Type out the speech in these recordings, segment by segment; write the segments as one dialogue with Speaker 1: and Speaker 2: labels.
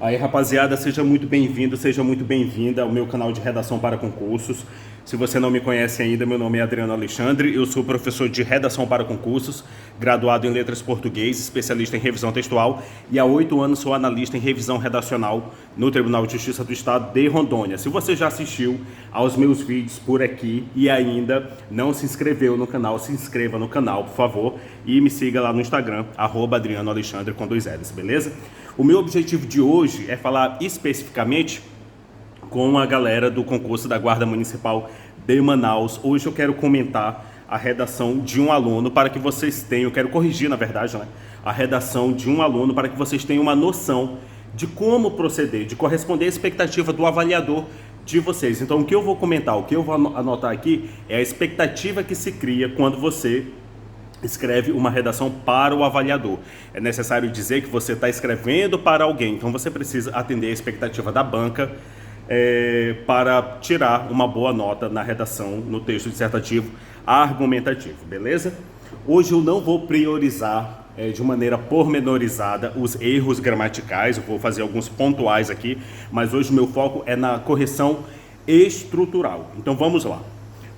Speaker 1: Aí, rapaziada, seja muito bem-vindo, seja muito bem-vinda ao meu canal de redação para concursos. Se você não me conhece ainda, meu nome é Adriano Alexandre, eu sou professor de redação para concursos, graduado em letras português, especialista em revisão textual e há 8 anos sou analista em revisão redacional no Tribunal de Justiça do Estado de Rondônia. Se você já assistiu aos meus vídeos por aqui e ainda não se inscreveu no canal, se inscreva no canal, por favor, e me siga lá no Instagram, @AdrianoAlexandre com 2 L's, beleza? O meu objetivo de hoje é falar especificamente com a galera do concurso da Guarda Municipal de Manaus. Hoje eu quero comentar a redação de um aluno para que vocês tenham, eu quero corrigir na verdade, né, a redação de um aluno para que vocês tenham uma noção de como proceder, de corresponder à expectativa do avaliador de vocês. Então o que eu vou comentar, o que eu vou anotar aqui é a expectativa que se cria quando você escreve uma redação para o avaliador. É necessário dizer que você está escrevendo para alguém, então você precisa atender a expectativa da banca para tirar uma boa nota na redação, no texto dissertativo argumentativo, beleza? Hoje eu não vou priorizar de maneira pormenorizada os erros gramaticais, eu vou fazer alguns pontuais aqui, mas hoje o meu foco é na correção estrutural. Então vamos lá.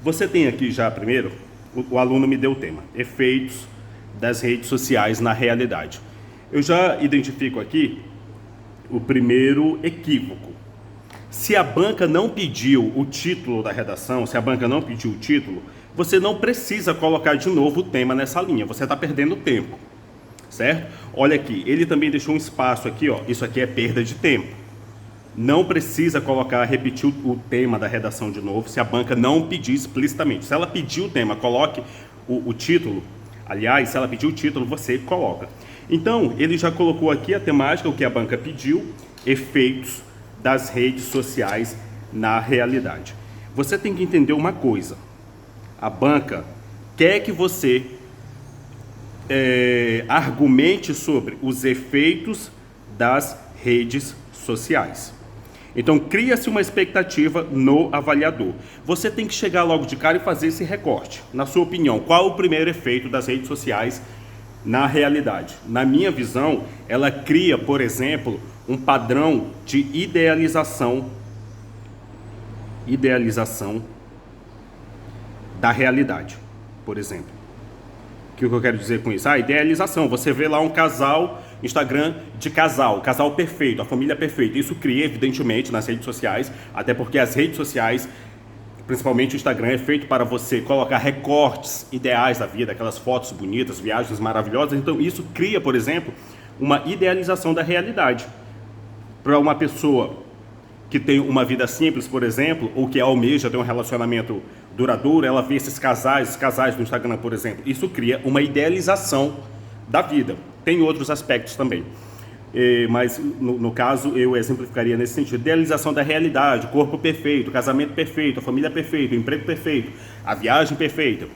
Speaker 1: Você tem aqui já primeiro, o aluno me deu o tema, efeitos das redes sociais na realidade. Eu já identifico aqui o primeiro equívoco. Se a banca não pediu o título da redação, se a banca não pediu o título, você não precisa colocar de novo o tema nessa linha, você está perdendo tempo, certo? Olha aqui, ele também deixou um espaço aqui, ó, isso aqui é perda de tempo. Não precisa repetir o tema da redação de novo, se a banca não pedir explicitamente. Se ela pedir o tema, coloque o título. Aliás, se ela pedir o título, você coloca. Então, ele já colocou aqui a temática, o que a banca pediu, efeitos das redes sociais na realidade. Você tem que entender uma coisa. A banca quer que você argumente sobre os efeitos das redes sociais. Então, cria-se uma expectativa no avaliador. Você tem que chegar logo de cara e fazer esse recorte. Na sua opinião, qual o primeiro efeito das redes sociais na realidade? Na minha visão, ela cria, por exemplo, um padrão de idealização da realidade, por exemplo. O que eu quero dizer com isso? Idealização. Você vê lá um casal, Instagram de casal perfeito, a família perfeita. Isso cria, evidentemente, nas redes sociais, até porque as redes sociais, principalmente o Instagram, é feito para você colocar recortes ideais da vida, aquelas fotos bonitas, viagens maravilhosas. Então isso cria, por exemplo, uma idealização da realidade. Para uma pessoa que tem uma vida simples, por exemplo, ou que almeja ter um relacionamento duradouro, ela vê esses casais no Instagram, por exemplo, isso cria uma idealização da vida. Tem outros aspectos também, mas no caso eu exemplificaria nesse sentido: idealização da realidade, corpo perfeito, casamento perfeito, a família perfeita, o emprego perfeito, a viagem perfeita,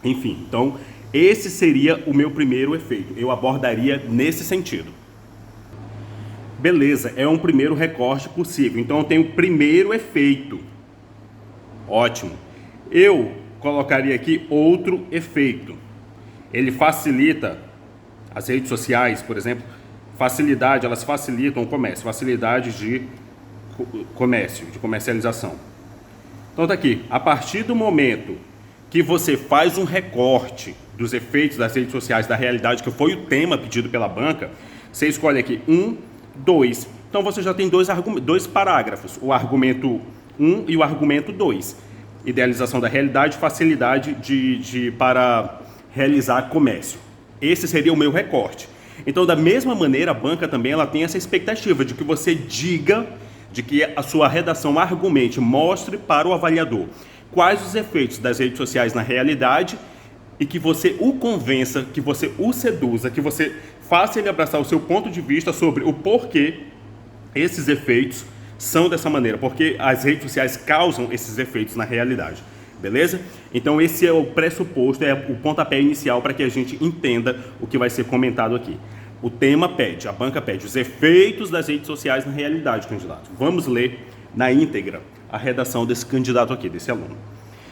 Speaker 1: enfim. Então esse seria o meu primeiro efeito, eu abordaria nesse sentido. Beleza, é um primeiro recorte possível. Então eu tenho o primeiro efeito. Ótimo. Eu colocaria aqui outro efeito. Ele facilita as redes sociais, por exemplo, elas facilitam o comércio, facilidade de comércio, de comercialização. Então tá aqui, a partir do momento que você faz um recorte dos efeitos das redes sociais da realidade, que foi o tema pedido pela banca, você escolhe aqui 2. Então você já tem dois parágrafos, o argumento 1 e o argumento 2. Idealização da realidade, facilidade para realizar comércio. Esse seria o meu recorte. Então, da mesma maneira, a banca também ela tem essa expectativa de que você diga, de que a sua redação argumente, mostre para o avaliador quais os efeitos das redes sociais na realidade e que você o convença, que você o seduza, que você faça ele abraçar o seu ponto de vista sobre o porquê esses efeitos são dessa maneira, porque as redes sociais causam esses efeitos na realidade, beleza? Então esse é o pressuposto, é o pontapé inicial para que a gente entenda o que vai ser comentado aqui. O tema pede, a banca pede os efeitos das redes sociais na realidade, candidato. Vamos ler na íntegra a redação desse candidato aqui, desse aluno.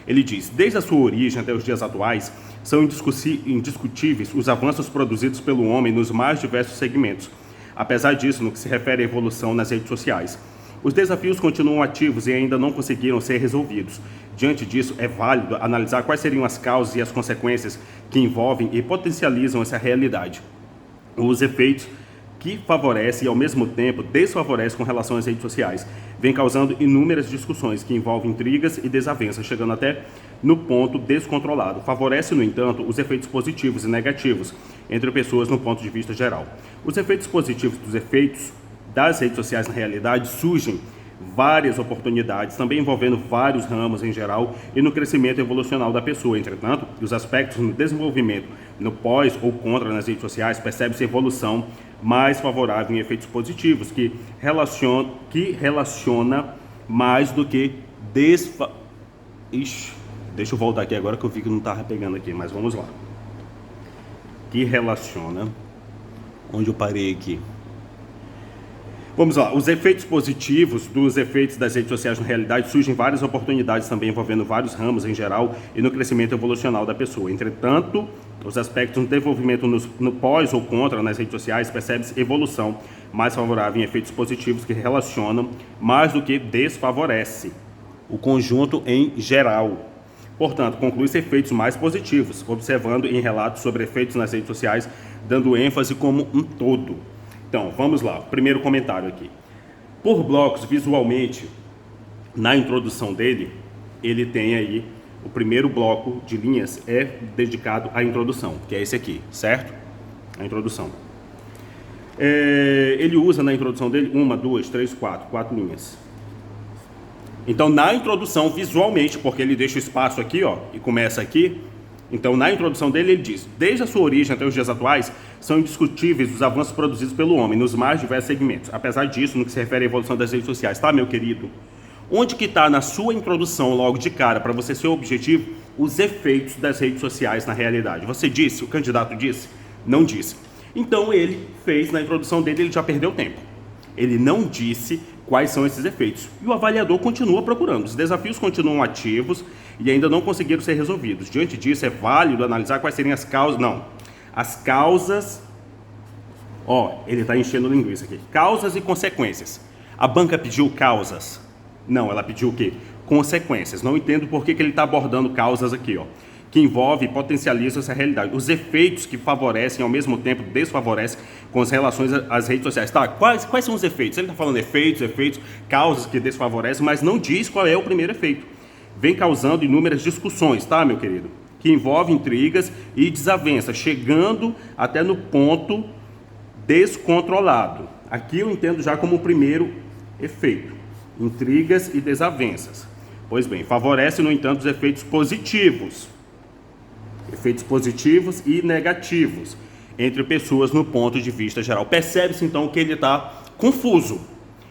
Speaker 1: Ele diz: desde a sua origem até os dias atuais, são indiscutíveis os avanços produzidos pelo homem nos mais diversos segmentos, apesar disso, no que se refere à evolução nas redes sociais. Os desafios continuam ativos e ainda não conseguiram ser resolvidos. Diante disso, é válido analisar quais seriam as causas e as consequências que envolvem e potencializam essa realidade. Os efeitos que favorecem e, ao mesmo tempo, desfavorecem com relação às redes sociais, vem causando inúmeras discussões que envolvem intrigas e desavenças, chegando até no ponto descontrolado. Favorece, no entanto, os efeitos positivos e negativos entre pessoas no ponto de vista geral. Os efeitos positivos dos efeitos das redes sociais, na realidade, surgem várias oportunidades, também envolvendo vários ramos em geral e no crescimento evolucional da pessoa. Entretanto, os aspectos no desenvolvimento, no pós ou contra nas redes sociais, percebe-se evolução mais favorável em efeitos positivos, que relaciona mais do que deixa eu voltar aqui agora que eu vi que não estava pegando aqui, mas vamos lá. Que relaciona... Onde eu parei aqui? Vamos lá, os efeitos positivos dos efeitos das redes sociais na realidade surgem várias oportunidades também envolvendo vários ramos em geral e no crescimento evolucional da pessoa. Entretanto, os aspectos no desenvolvimento no pós ou contra nas redes sociais percebe-se evolução mais favorável em efeitos positivos que relacionam mais do que desfavorece o conjunto em geral. Portanto, conclui-se efeitos mais positivos, observando em relatos sobre efeitos nas redes sociais, dando ênfase como um todo. Então, vamos lá, primeiro comentário aqui. Por blocos, visualmente, na introdução dele, ele tem aí, o primeiro bloco de linhas é dedicado à introdução, que é esse aqui, certo? A introdução. Ele usa na introdução dele 1, 2, 3, 4 linhas. Então, na introdução, visualmente, porque ele deixa o espaço aqui, ó, e começa aqui. Então, na introdução dele, ele diz: desde a sua origem até os dias atuais, são indiscutíveis os avanços produzidos pelo homem nos mais diversos segmentos. Apesar disso, no que se refere à evolução das redes sociais, tá, meu querido? Onde que está na sua introdução, logo de cara, para você ser objetivo, os efeitos das redes sociais na realidade? Você disse? O candidato disse? Não disse. Então, ele fez, na introdução dele, ele já perdeu tempo. Ele não disse quais são esses efeitos. E o avaliador continua procurando. Os desafios continuam ativos e ainda não conseguiram ser resolvidos. Diante disso, é válido analisar quais seriam as causas... Não. As causas... Ó, ele está enchendo linguiça aqui. Causas e consequências. A banca pediu causas? Não, ela pediu o quê? Consequências. Não entendo por que ele está abordando causas aqui, ó, que envolve e potencializa essa realidade. Os efeitos que favorecem, ao mesmo tempo, desfavorecem com as relações às redes sociais. Tá, quais são os efeitos? Ele está falando efeitos, causas que desfavorecem, mas não diz qual é o primeiro efeito. Vem causando inúmeras discussões, tá, meu querido? Que envolve intrigas e desavenças, chegando até no ponto descontrolado. Aqui eu entendo já como o primeiro efeito. Intrigas e desavenças. Pois bem, favorece, no entanto, os efeitos positivos. Efeitos positivos e negativos entre pessoas no ponto de vista geral. Percebe-se então que ele está confuso.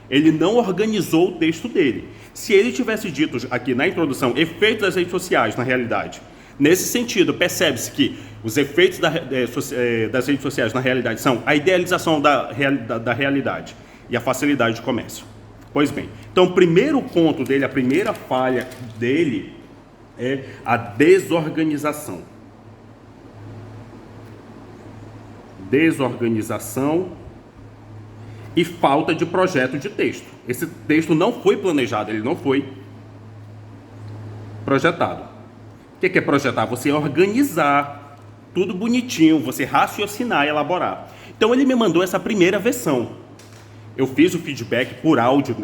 Speaker 1: Ele não organizou o texto dele. Se ele tivesse dito aqui na introdução efeitos das redes sociais na realidade, nesse sentido, percebe-se que os efeitos das redes sociais na realidade são a idealização da realidade e a facilidade de comércio. Pois bem, então o primeiro ponto dele, a primeira falha dele é a desorganização. Desorganização e falta de projeto de texto. Esse texto não foi planejado, ele não foi projetado. O que é projetar? Você organizar tudo bonitinho, você raciocinar e elaborar. Então ele me mandou essa primeira versão. Eu fiz o feedback por áudio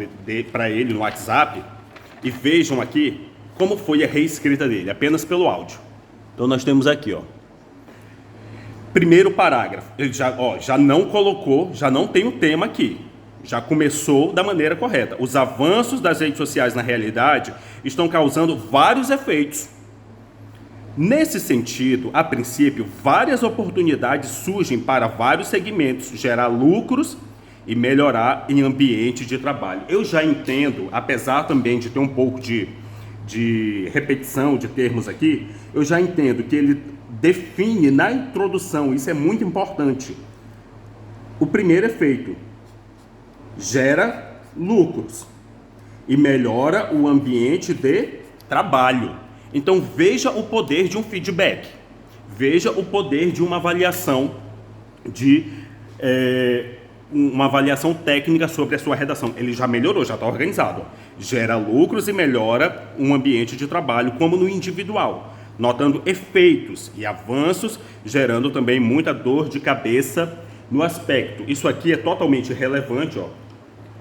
Speaker 1: para ele no WhatsApp e vejam aqui como foi a reescrita dele, apenas pelo áudio. Então nós temos aqui, ó. Primeiro parágrafo, ele já não colocou, já não tem o tema aqui. Já começou da maneira correta. Os avanços das redes sociais na realidade estão causando vários efeitos. Nesse sentido, a princípio, várias oportunidades surgem para vários segmentos, gerar lucros e melhorar em ambiente de trabalho. Eu já entendo, apesar também de ter um pouco de repetição de termos aqui, eu já entendo que ele define na introdução, isso é muito importante. O primeiro efeito, gera lucros e melhora o ambiente de trabalho. Então veja o poder de um feedback, veja o poder de uma avaliação uma avaliação técnica sobre a sua redação. Ele já melhorou, já está organizado. Gera lucros e melhora um ambiente de trabalho, como no individual, notando efeitos e avanços, gerando também muita dor de cabeça no aspecto. Isso aqui é totalmente relevante, ó,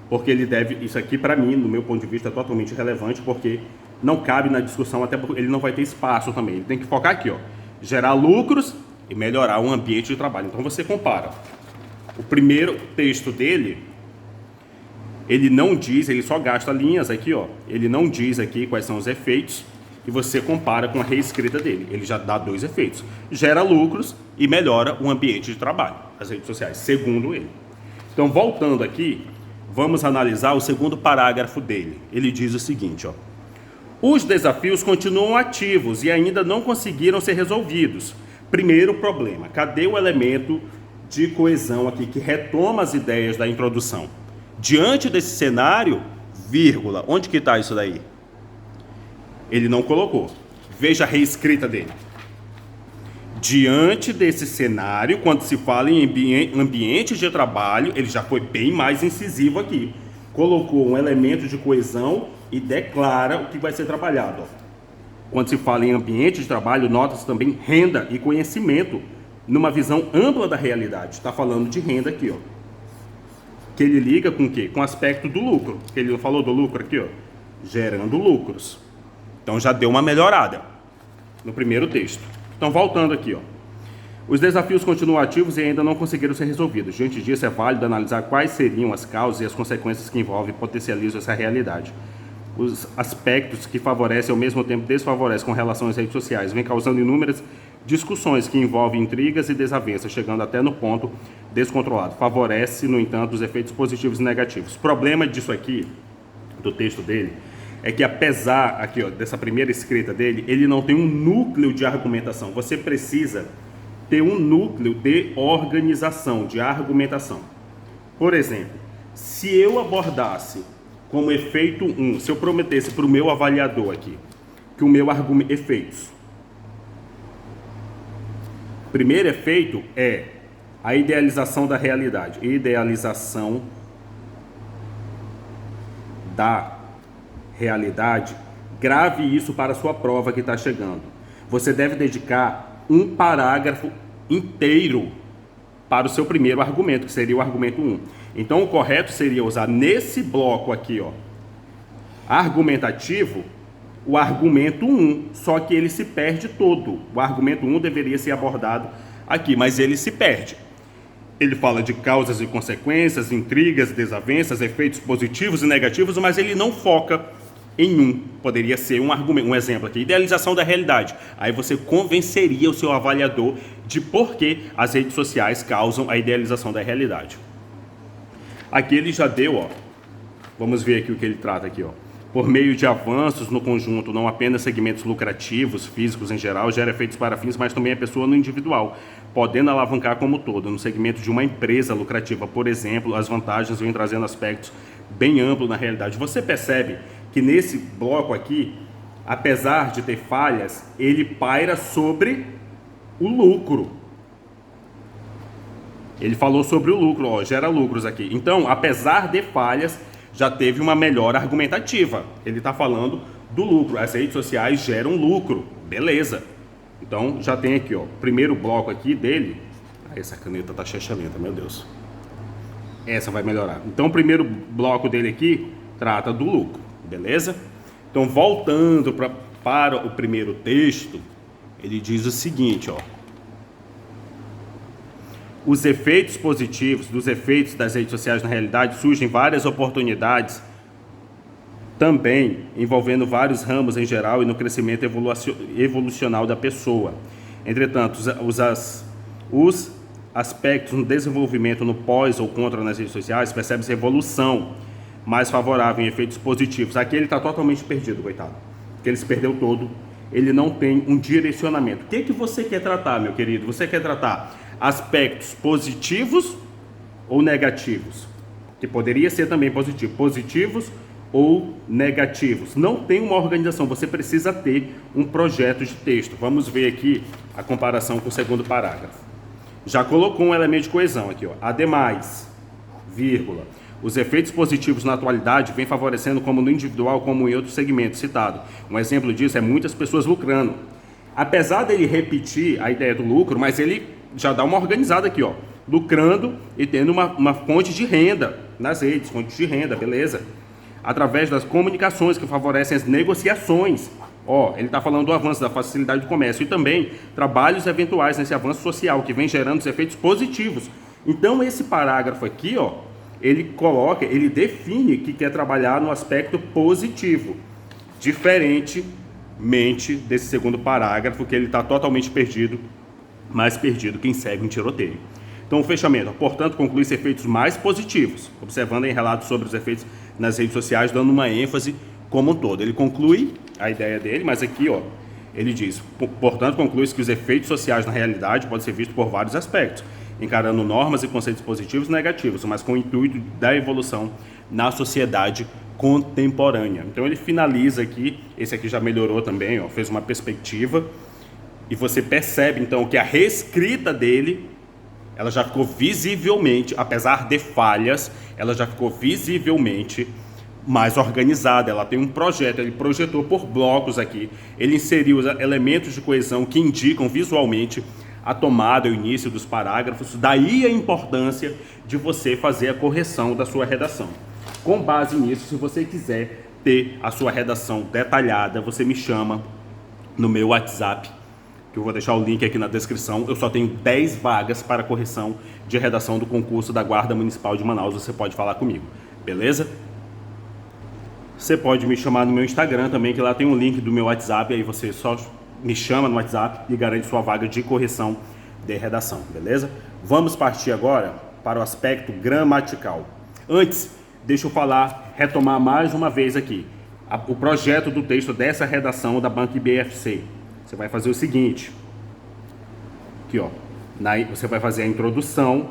Speaker 1: porque ele deve, isso aqui para mim, no meu ponto de vista, é totalmente relevante, porque não cabe na discussão, até porque ele não vai ter espaço também. Ele tem que focar aqui, ó, gerar lucros e melhorar o ambiente de trabalho. Então você compara. O primeiro texto dele, ele não diz, ele só gasta linhas aqui, ó. Ele não diz aqui quais são os efeitos, e você compara com a reescrita dele. Ele já dá 2 efeitos. Gera lucros e melhora o ambiente de trabalho, as redes sociais, segundo ele. Então, voltando aqui, vamos analisar o segundo parágrafo dele. Ele diz o seguinte, ó. Os desafios continuam ativos e ainda não conseguiram ser resolvidos. Primeiro problema, cadê o elemento de coesão aqui, que retoma as ideias da introdução? Diante desse cenário, vírgula, onde que está isso daí? Ele não colocou. Veja a reescrita dele. Diante desse cenário, quando se fala em ambiente de trabalho, ele já foi bem mais incisivo aqui. Colocou um elemento de coesão e declara o que vai ser trabalhado. Quando se fala em ambiente de trabalho, nota-se também renda e conhecimento, numa visão ampla da realidade. Está falando de renda aqui, ó. Que ele liga com o quê? Com o aspecto do lucro. Que ele falou do lucro aqui, ó. Gerando lucros. Então já deu uma melhorada no primeiro texto. Então voltando aqui, ó. Os desafios continuam ativos e ainda não conseguiram ser resolvidos. Diante disso, é válido analisar quais seriam as causas e as consequências que envolvem e potencializam essa realidade. Os aspectos que favorecem e ao mesmo tempo desfavorecem com relação às redes sociais vêm causando inúmeras discussões que envolvem intrigas e desavenças, chegando até no ponto descontrolado. Favorece, no entanto, os efeitos positivos e negativos. O problema disso aqui, do texto dele, é que apesar aqui, ó, dessa primeira escrita dele, ele não tem um núcleo de argumentação. Você precisa ter um núcleo de organização, de argumentação. Por exemplo, se eu abordasse como efeito 1, se eu prometesse para o meu avaliador aqui, que o meu argumento, efeitos. O primeiro efeito é a idealização da realidade. Idealização da realidade. Grave isso para a sua prova que está chegando. Você deve dedicar um parágrafo inteiro para o seu primeiro argumento, que seria o argumento 1. Então, o correto seria usar nesse bloco aqui, ó, argumentativo, o argumento 1, só que ele se perde todo. O argumento 1 deveria ser abordado aqui, mas ele se perde. Ele fala de causas e consequências, intrigas, desavenças, efeitos positivos e negativos, mas ele não foca em um. Poderia ser um argumento, um exemplo aqui, idealização da realidade. Aí você convenceria o seu avaliador de por que as redes sociais causam a idealização da realidade. Aqui ele já deu, ó, vamos ver aqui o que ele trata aqui, ó. Por meio de avanços no conjunto, não apenas segmentos lucrativos, físicos em geral, gera efeitos para fins, mas também a pessoa no individual, podendo alavancar como todo. No segmento de uma empresa lucrativa, por exemplo, as vantagens vêm trazendo aspectos bem amplos na realidade. Você percebe que nesse bloco aqui, apesar de ter falhas, ele paira sobre o lucro. Ele falou sobre o lucro, ó, gera lucros aqui. Então, apesar de falhas, já teve uma melhora argumentativa. Ele está falando do lucro. As redes sociais geram lucro. Beleza. Então, já tem aqui, ó, primeiro bloco aqui dele. Essa caneta tá chechamenta, meu Deus. Essa vai melhorar. Então, o primeiro bloco dele aqui trata do lucro. Beleza? Então, voltando para o primeiro texto, ele diz o seguinte, ó. Os efeitos positivos, dos efeitos das redes sociais na realidade, surgem várias oportunidades também, envolvendo vários ramos em geral e no crescimento evolucional da pessoa. Entretanto, os aspectos no desenvolvimento no pós ou contra nas redes sociais, percebe-se evolução mais favorável em efeitos positivos. Aqui ele está totalmente perdido, coitado, porque ele se perdeu todo, ele não tem um direcionamento. O que você quer tratar, meu querido? Você quer tratar aspectos positivos ou negativos? Que poderia ser também positivo, positivos ou negativos. Não tem uma organização, você precisa ter um projeto de texto. Vamos ver aqui a comparação com o segundo parágrafo. Já colocou um elemento de coesão aqui, ó. Ademais, vírgula. Os efeitos positivos na atualidade vêm favorecendo como no individual como em outros segmentos citado. Um exemplo disso é muitas pessoas lucrando. Apesar dele repetir a ideia do lucro, mas ele já dá uma organizada aqui, ó. Lucrando e tendo uma fonte de renda nas redes, fonte de renda, beleza? Através das comunicações que favorecem as negociações. Ó, ele está falando do avanço da facilidade do comércio e também trabalhos eventuais nesse avanço social que vem gerando os efeitos positivos. Então esse parágrafo aqui, ó, ele define que quer trabalhar no aspecto positivo, diferentemente desse segundo parágrafo que ele está totalmente perdido, mais perdido quem segue um tiroteio. Então o fechamento, portanto, conclui-se efeitos mais positivos, observando em relatos sobre os efeitos nas redes sociais, dando uma ênfase como um todo. Ele conclui a ideia dele, mas aqui, ó, ele diz, portanto, conclui-se que os efeitos sociais na realidade podem ser vistos por vários aspectos, encarando normas e conceitos positivos e negativos, mas com o intuito da evolução na sociedade contemporânea. Então ele finaliza aqui, esse aqui já melhorou também, ó, fez uma perspectiva, e você percebe então que a reescrita dele, ela já ficou visivelmente, apesar de falhas, ela já ficou visivelmente mais organizada. Ela tem um projeto, ele projetou por blocos aqui, ele inseriu os elementos de coesão que indicam visualmente a tomada, o início dos parágrafos. Daí a importância de você fazer a correção da sua redação. Com base nisso, se você quiser ter a sua redação detalhada, você me chama no meu WhatsApp, que eu vou deixar o link aqui na descrição. Eu só tenho 10 vagas para correção de redação do concurso da Guarda Municipal de Manaus. Você pode falar comigo, beleza? Você pode me chamar no meu Instagram também, que lá tem um link do meu WhatsApp. Aí você só me chama no WhatsApp e garante sua vaga de correção de redação, beleza? Vamos partir agora para o aspecto gramatical. Antes, deixa eu retomar mais uma vez aqui o projeto do texto dessa redação da Banca IBFC. Você vai fazer o seguinte, aqui ó, você vai fazer a introdução.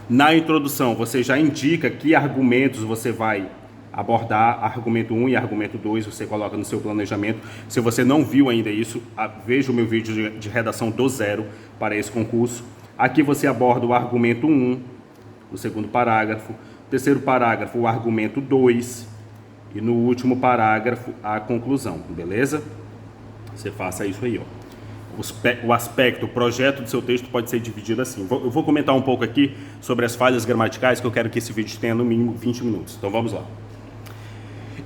Speaker 1: Na introdução você já indica que argumentos você vai abordar, argumento 1 e argumento 2, você coloca no seu planejamento. Se você não viu ainda isso, veja o meu vídeo de redação do zero para esse concurso. Aqui você aborda o argumento 1, o segundo parágrafo, o terceiro parágrafo, o argumento 2, e no último parágrafo, a conclusão, beleza? Você faça isso aí, ó. O aspecto, o projeto do seu texto pode ser dividido assim. Eu vou comentar um pouco aqui sobre as falhas gramaticais, que eu quero que esse vídeo tenha no mínimo 20 minutos. Então vamos lá.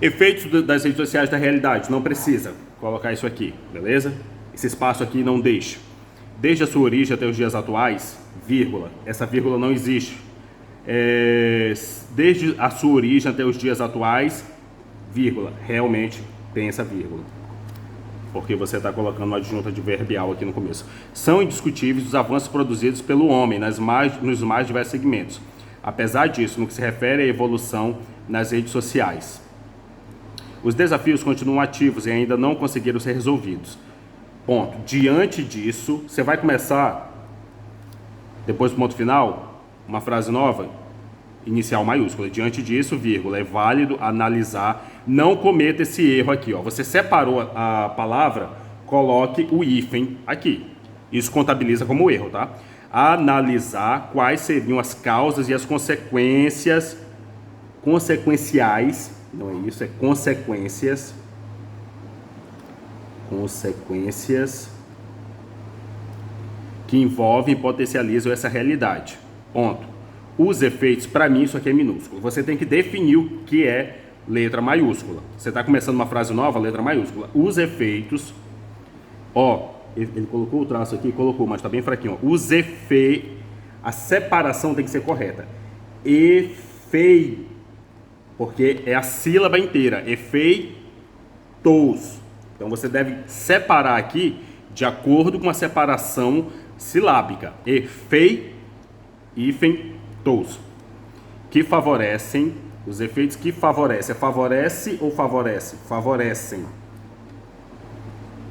Speaker 1: Efeitos das redes sociais da realidade. Não precisa colocar isso aqui, beleza? Esse espaço aqui não deixa. Desde a sua origem até os dias atuais, vírgula. Essa vírgula não existe. Desde a sua origem até os dias atuais, vírgula. Realmente tem essa vírgula, porque você está colocando uma adjunta adverbial aqui no começo. São indiscutíveis os avanços produzidos pelo homem nos mais diversos segmentos. Apesar disso, no que se refere à evolução nas redes sociais, os desafios continuam ativos e ainda não conseguiram ser resolvidos. Ponto. Diante disso, você vai começar, depois do ponto final, uma frase nova, inicial maiúscula. Diante disso, vírgula, é válido analisar. Não cometa esse erro aqui, ó. Você separou a palavra, coloque o hífen aqui. Isso contabiliza como erro, tá? Analisar quais seriam as causas e as consequências consequenciais, não é isso, é consequências que envolvem e potencializam essa realidade. Ponto. Os efeitos, para mim, isso aqui é minúsculo. Você tem que definir o que é letra maiúscula. Você está começando uma frase nova, letra maiúscula. Os efeitos, ó, ele colocou o traço aqui, colocou, mas está bem fraquinho. Ó. Os efeitos, a separação tem que ser correta. Efeito, porque é a sílaba inteira. Efeitos. Então você deve separar aqui de acordo com a separação silábica. Efeito, hífen, que favorecem, os efeitos que favorecem, favorece ou favorece? Favorecem.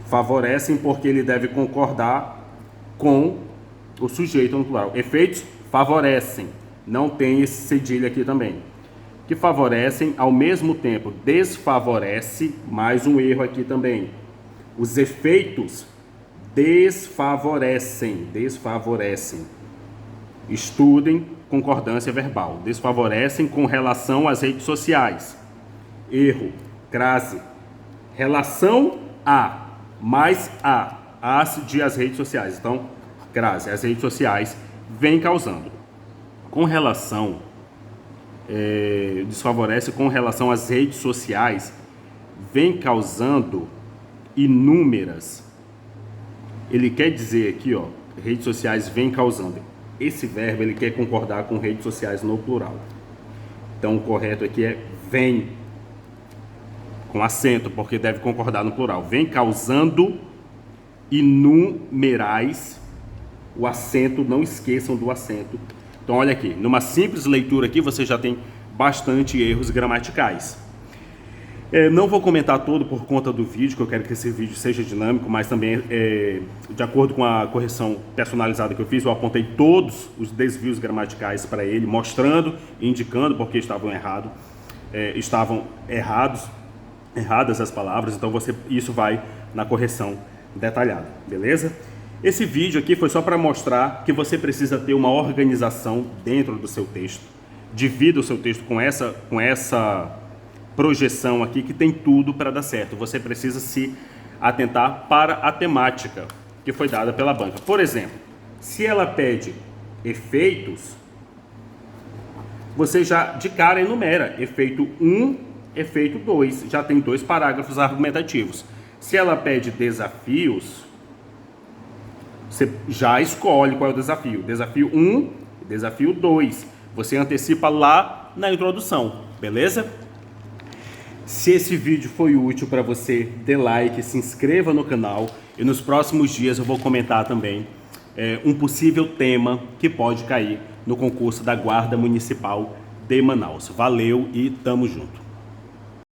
Speaker 1: Favorecem porque ele deve concordar com o sujeito no plural. Efeitos favorecem, não tem esse cedilha aqui também. Que favorecem, ao mesmo tempo desfavorece, mais um erro aqui também. Os efeitos desfavorecem. Estudem concordância verbal. Desfavorecem com relação às redes sociais. Erro. Crase. Relação a, mais a, as de as redes sociais. Então, crase. As redes sociais vêm causando. Com relação, desfavorece com relação às redes sociais, vem causando inúmeras. Ele quer dizer aqui, ó, redes sociais vem causando. Esse verbo ele quer concordar com redes sociais no plural. Então o correto aqui é vem, com acento, porque deve concordar no plural. Vem causando inumerais. O acento, não esqueçam do acento. Então olha aqui, numa simples leitura aqui você já tem bastante erros gramaticais. Não vou comentar todo por conta do vídeo, que eu quero que esse vídeo seja dinâmico, mas também, de acordo com a correção personalizada que eu fiz, eu apontei todos os desvios gramaticais para ele, mostrando e indicando porque estavam erradas as palavras, então isso vai na correção detalhada, beleza? Esse vídeo aqui foi só para mostrar que você precisa ter uma organização dentro do seu texto. Divida o seu texto com essa projeção aqui que tem tudo para dar certo. Você precisa se atentar para a temática que foi dada pela banca. Por exemplo, se ela pede efeitos, você já de cara enumera efeito 1, efeito 2, já tem 2 parágrafos argumentativos. Se ela pede desafios, você já escolhe qual é o desafio. Desafio 1, desafio 2. Você antecipa lá na introdução, beleza? Se esse vídeo foi útil para você, dê like, se inscreva no canal e nos próximos dias eu vou comentar também um possível tema que pode cair no concurso da Guarda Municipal de Manaus. Valeu e tamo junto!